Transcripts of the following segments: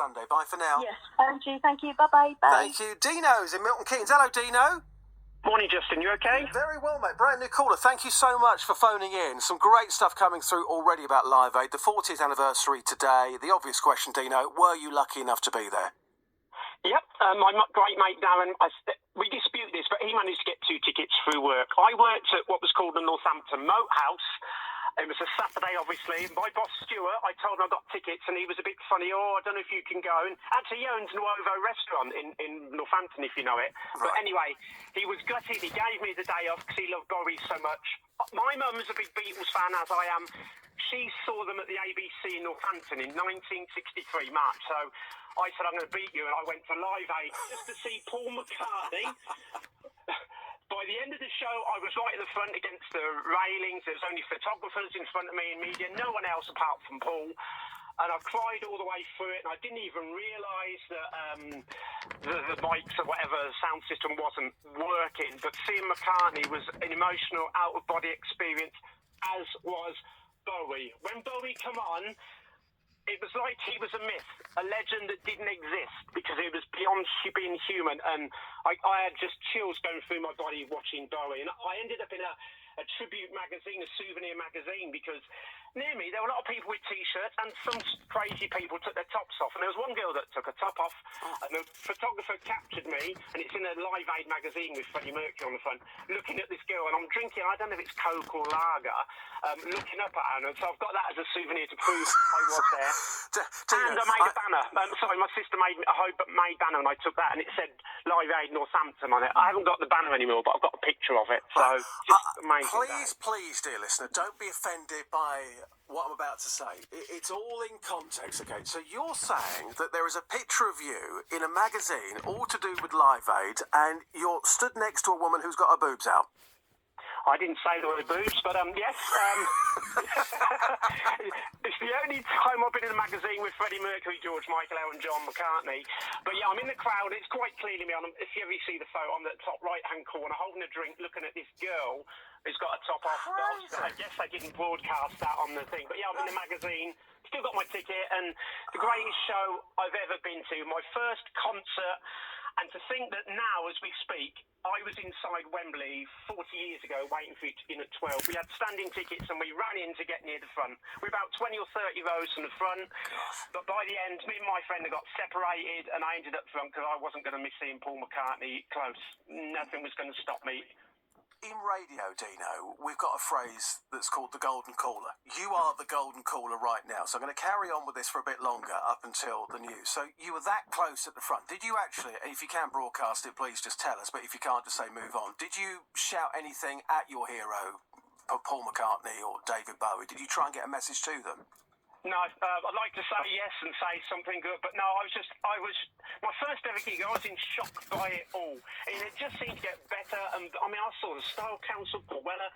Sunday. Bye for now. Yes, Angie, thank you. Bye-bye. Bye. Thank you. Dino's in Milton Keynes. Hello, Dino. Morning, Justin. You okay? Very well, mate. Brand new caller. Thank you so much for phoning in. Some great stuff coming through already about Live Aid. The 40th anniversary today. The obvious question, Dino, were you lucky enough to be there? Yep. My great mate Darren, we dispute this, but he managed to get 2 tickets through work. I worked at what was called the Northampton Moat House. It was a Saturday, obviously. My boss, Stuart, I told him I got tickets, and he was a bit funny. I don't know if you can go. And actually, he owns Nuovo restaurant in Northampton, if you know it. Right. But anyway, he was gutted. He gave me the day off because he loved Bowie so much. My mum's a big Beatles fan, as I am. She saw them at the ABC in Northampton in 1963, March. So I said, I'm going to beat you, and I went to Live Aid just to see Paul McCartney. By the end of the show, I was right in the front against the railings. There was only photographers in front of me and media, no one else apart from Paul. And I cried all the way through it, and I didn't even realise that the mics or whatever, the sound system wasn't working. But seeing McCartney was an emotional, out-of-body experience, as was Bowie. When Bowie come on, it was like he was a myth, a legend that didn't exist because it was beyond being human. And I had just chills going through my body watching Bowie. And I ended up in a tribute magazine, a souvenir magazine, because near me there were a lot of people with T-shirts and some crazy people took their tops off. And there was one girl that took her top off, and the photographer captured me, and it's in a Live Aid magazine with Freddie Mercury on the front, looking at this girl, and I'm drinking, I don't know if it's Coke or lager, looking up at her. And so I've got that as a souvenir to prove I was there. And I made a banner. Sorry, my sister made a homemade banner, and I took that, and it said Live Aid Northampton on it. I haven't got the banner anymore, but I've got a picture of it. So just amazing. Please, dear listener, don't be offended by what I'm about to say. It's all in context, okay? So you're saying that there is a picture of you in a magazine, all to do with Live Aid, and you're stood next to a woman who's got her boobs out. I didn't say the word boobs, but yes. It's the only time I've been in a magazine with Freddie Mercury, George Michael, Elton John, McCartney. But yeah, I'm in the crowd. It's quite clearly me. If you ever see the photo, I'm at the top right-hand corner, holding a drink, looking at this girl who's got a top off. I guess they didn't broadcast that on the thing. But yeah, I'm in the magazine. Still got my ticket, and the greatest show I've ever been to. My first concert. And to think that now, as we speak, I was inside Wembley 40 years ago waiting for it in at 12. We had standing tickets and we ran in to get near the front. We're about 20 or 30 rows from the front. But by the end, me and my friend got separated and I ended up front because I wasn't going to miss seeing Paul McCartney close. Nothing was going to stop me. In radio, Dino, we've got a phrase that's called the golden caller. You are the golden caller right now. So I'm going to carry on with this for a bit longer up until the news. So you were that close at the front. Did you actually, if you can broadcast it, please just tell us. But if you can't, just say move on. Did you shout anything at your hero, Paul McCartney or David Bowie? Did you try and get a message to them? No, I'd like to say yes and say something good, but no, my first ever gig, I was in shock by it all. And it just seemed to get better. And I mean, I saw the Style Council, Paul Weller,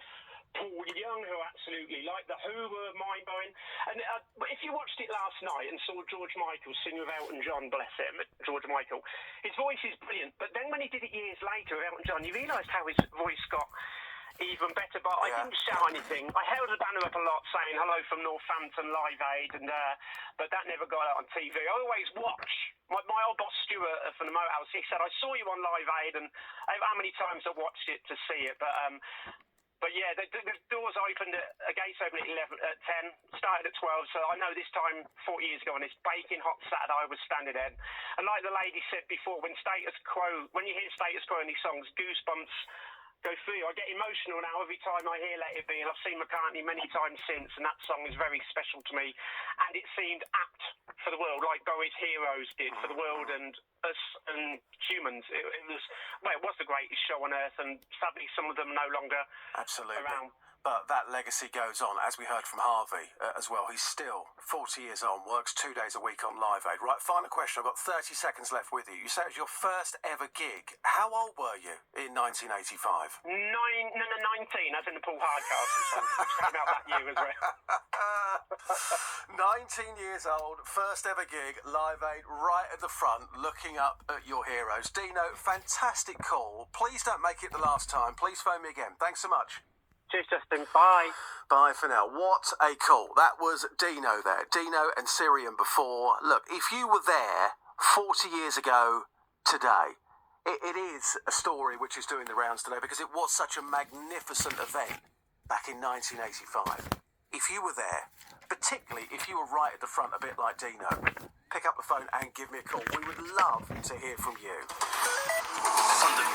Paul Young, who absolutely liked the Who were mind-blowing. And if you watched it last night and saw George Michael sing with Elton John, bless him, George Michael, his voice is brilliant. But then when he did it years later with Elton John, you realised how his voice got even better, but I didn't shout anything. I held the banner up a lot saying hello from Northampton Live Aid, and but that never got out on TV. I always watch. My old boss Stuart from the Moat House, he said, I saw you on Live Aid, and how many times I watched it to see it, but yeah, the doors opened, gates opened at 10, started at 12, so I know this time, 40 years ago, on this baking hot Saturday, I was standing there. And like the lady said before, when you hear Status Quo in these songs, goosebumps go through. I get emotional now every time I hear Let It Be, and I've seen McCartney many times since, and that song is very special to me. And it seemed apt for the world, like Bowie's Heroes did for the world and us and humans. It was the greatest show on earth, and sadly some of them no longer around. But that legacy goes on, as we heard from Harvey as well. He's still 40 years on, works 2 days a week on Live Aid. Right, final question. I've got 30 seconds left with you. You said it was your first ever gig. How old were you in 1985? 19, as in the Paul Hardcastle song. Which came out that year as well. 19 years old, first ever gig, Live Aid, right at the front, looking up at your heroes. Dino, fantastic call. Please don't make it the last time. Please phone me again. Thanks so much. Cheers, Justin. Bye. Bye for now. What a call. That was Dino there. Dino and Syrian before. Look, if you were there 40 years ago today, it is a story which is doing the rounds today because it was such a magnificent event back in 1985. If you were there, particularly if you were right at the front, a bit like Dino, pick up the phone and give me a call. We would love to hear from you. On the